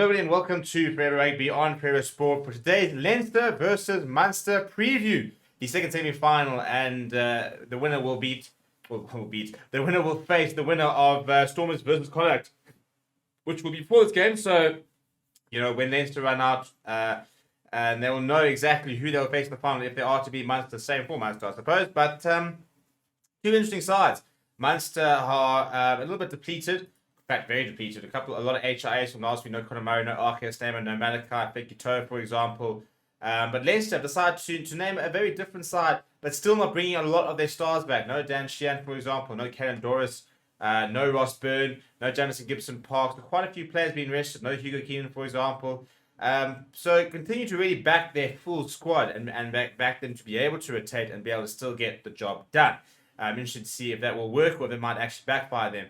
Hello everybody and welcome to Forever Rugby on Forever Sport for today's Leinster versus Munster preview. The second semi-final, and the winner will the winner will face the winner of Stormers versus Connacht, which will be before this game. So, when Leinster run out, and they will know exactly who they will face in the final if they are to be Munster. Same for Munster, I suppose. But two interesting sides. Munster are a little bit depleted. In fact, very depleted. A lot of HIAs from last week. No Conor Murray, no Arceus Stamen, no Malachi, Fekito, for example. But Leinster have decided to name a very different side, but still not bringing a lot of their stars back. No Dan Sheehan, for example. No Kalen Doris. No Ross Byrne. No Jamison Gibson Parks. Quite a few players being rested. No Hugo Keenan, for example. So continue to really back their full squad and back them to be able to rotate and be able to still get the job done. I'm interested to see if that will work or if it might actually backfire them.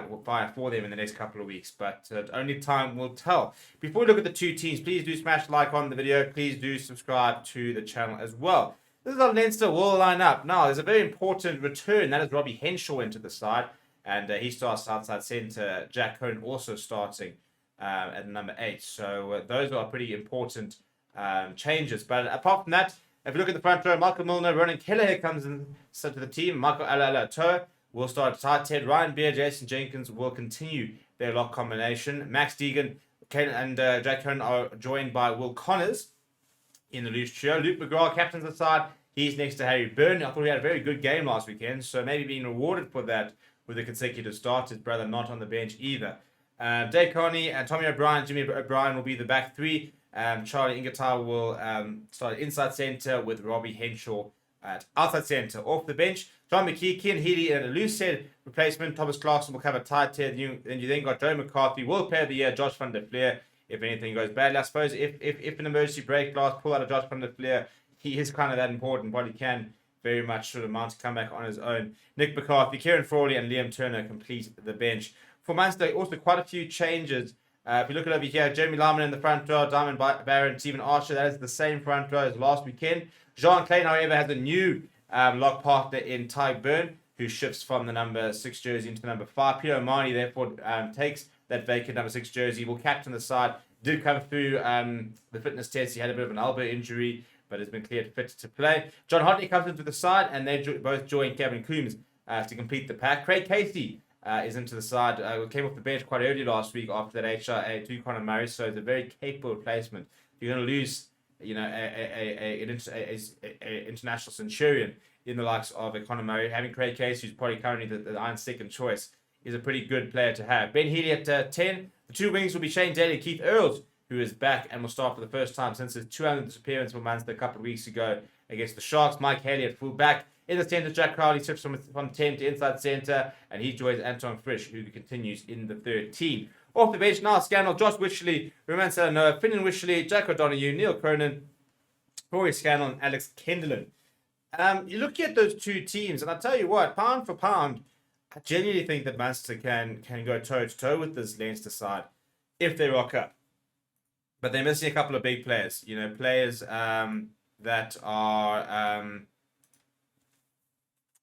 Will fire for them in the next couple of weeks, but only time will tell. Before we look at the two teams, please do smash the like on the video. Please do subscribe to the channel as well. This is how Leinster will line up. Now, there's a very important return. That is Robbie Henshaw into the side, and he starts outside centre. Jack Cohen also starting at number 8. So those are pretty important changes. But apart from that, if you look at the front row, Michael Milner, Ronan Kelleher comes in to the team. Michael Alalato will start at tight head. Ryan Beer, Jason Jenkins will continue their lock combination. Max Deegan and Jack Cohen are joined by Will Connors in the loose trio. Luke McGrath captains the side. He's next to Harry Byrne. I thought he had a very good game last weekend, so maybe being rewarded for that with a consecutive start. His brother not on the bench either. Dave Carney and Tommy O'Brien, Jimmy O'Brien will be the back three. Charlie Ingatar will start inside centre with Robbie Henshaw at outside centre. Off the bench, John McKee, Kian Healy in a loose head replacement. Thomas Clarkson will cover tight head. Then you got Joe McCarthy, World Player of the Year, Josh van der Fleer. If anything goes badly, I suppose if an emergency break glass pull out of Josh van der Fleer, he is kind of that important, but he can very much sort of mount a comeback on his own. Nick McCarthy, Kieran Frawley, and Liam Turner complete the bench. For Munster, also quite a few changes. If you look at over here, Jeremy Lyman in the front row, Diamond Barron, Stephen Archer, that is the same front row as last weekend. Jean Klein, however, has a new lock partner in Ty Byrne, who shifts from the number 6 jersey into the number 5. Peter O'Mahony, therefore, takes that vacant number 6 jersey, will captain the side. Did come through the fitness test. He had a bit of an elbow injury, but has been cleared fit to play. John Hodney comes into the side, and they both join Kevin Coombs to complete the pack. Craig Casey is into the side. Came off the bench quite early last week after that HIA to Conor Murray, so it's a very capable replacement. You're going to lose an international centurion in the likes of Conor Murray. Having Craig Case, who's probably currently the Iron second choice, is a pretty good player to have. Ben Healy at 10. The two wings will be Shane Daly and Keith Earls, who is back and will start for the first time since his 200th disappearance for Munster a couple of weeks ago against the Sharks. Mike Haley at full back. In the centre, Jack Crowley shifts from 10 to inside centre, and he joins Anton Frisch, who continues in the 13. Off the bench now, Scannell, Josh Wycherley, Roman Salanoa, Finan Wycherley, Jack O'Donoghue, Neil Cronin, Rory Scannell, and Alex Kenderlin. You look at those two teams, and I tell you what, pound for pound, I genuinely think that Munster can go toe-to-toe with this Leinster side if they rock up. But they're missing a couple of big players, players that are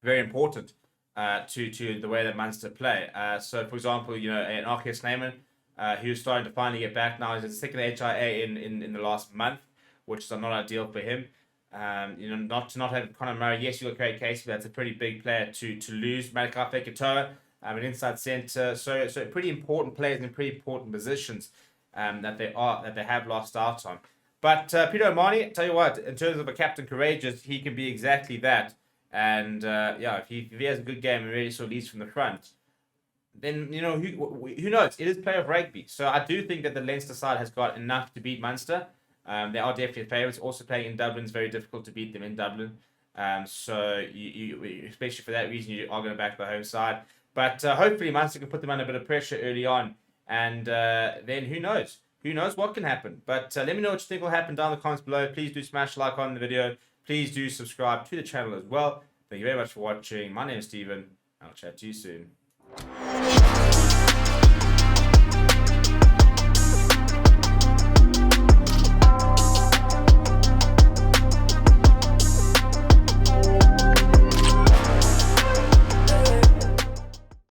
very important to the way that Munster play. So, for example, an Arceus Stamen, who's starting to finally get back now. He's second HIA in the last month, which is not ideal for him. Not to not have Conor Murray. Yes, you got Craig Casey, but that's a pretty big player to lose. Malachi Fekitoa, an inside centre. So pretty important players in pretty important positions that they have lost out on. But Peter O'Mahony, tell you what, in terms of a captain courageous, he can be exactly that. And if he has a good game and really sort of leads from the front, then who knows? It is playoff rugby, so I do think that the Leinster side has got enough to beat Munster. They are definitely favourites. Also playing in Dublin is very difficult to beat them in Dublin. So you especially for that reason, you are going to back the home side. But hopefully Munster can put them under a bit of pressure early on, and then who knows? Who knows what can happen? But let me know what you think will happen down in the comments below. Please do smash like on the video. Please do subscribe to the channel as well. Thank you very much for watching. My name is Steven, and I'll chat to you soon.